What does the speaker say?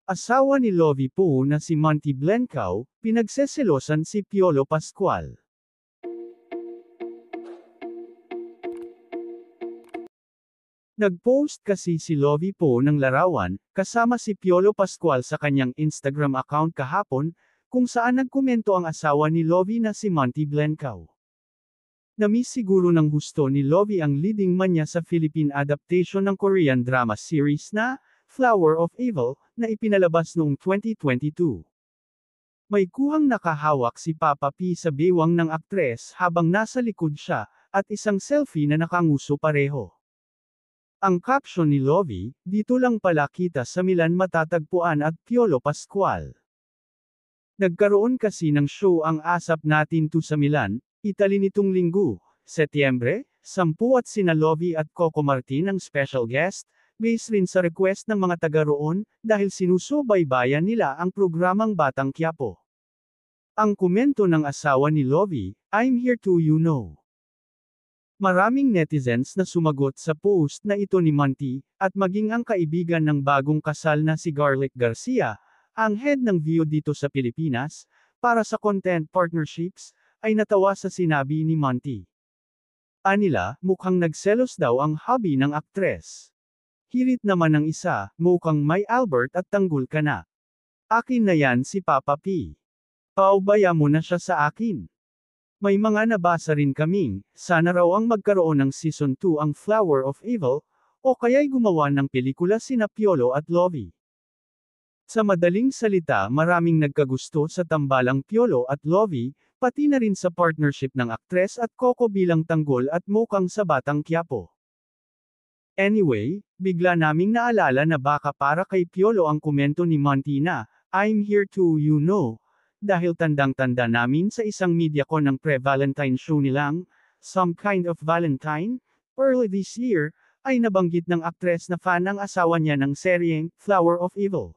Asawa ni Lovie Poe na si Monty Blencow, pinagseselosan si Piolo Pascual. Nag-post kasi si Lovie Poe ng larawan, kasama si Piolo Pascual sa kanyang Instagram account kahapon, kung saan nagkomento ang asawa ni Lovie na si Monty Blencow. Na-miss siguro ng husto ni Lovie ang leading man niya sa Philippine adaptation ng Korean drama series na Flower of Evil, na ipinalabas noong 2022. May kuhang nakahawak si Papa P sa bewang ng aktres habang nasa likod siya, at isang selfie na nakanguso pareho. Ang caption ni Lovie, "Dito lang pala kita sa Milan matatagpuan at Piolo Pascual." Nagkaroon kasi ng show ang Asap Natin 2 sa Milan, Italy nitong linggo, Setyembre 10 at sina Lovie at Coco Martin ang special guest, based rin sa request ng mga taga roon, dahil sinusubaybayan nila ang programang Batang Quiapo. Ang komento ng asawa ni Lovie, "I'm here to you know." Maraming netizens na sumagot sa post na ito ni Monty, at maging ang kaibigan ng bagong kasal na si Garlic Garcia, ang head ng View dito sa Pilipinas, para sa content partnerships, ay natawa sa sinabi ni Monty. Anila, mukhang nagselos daw ang hubby ng aktres. Hirit naman ng isa, mukhang may Albert at tanggol ka na. Akin na yan si Papa P. Paubaya mo na siya sa akin. May mga nabasa rin kaming, sana raw ang magkaroon ng season 2 ang Flower of Evil, o kaya'y gumawa ng pelikula sina Piolo at Lovie. Sa madaling salita, maraming nagkagusto sa tambalang Piolo at Lovie, pati na rin sa partnership ng aktres at Coco bilang tanggol at mukhang sa Batang Quiapo. Anyway, bigla naming naalala na baka para kay Piolo ang komento ni Monty na, "I'm here to you know," dahil tandang-tanda namin sa isang MediaCon ng pre-Valentine show nilang, Some Kind of Valentine, early this year, ay nabanggit ng aktres na fan ang asawa niya ng seryeng, Flower of Evil.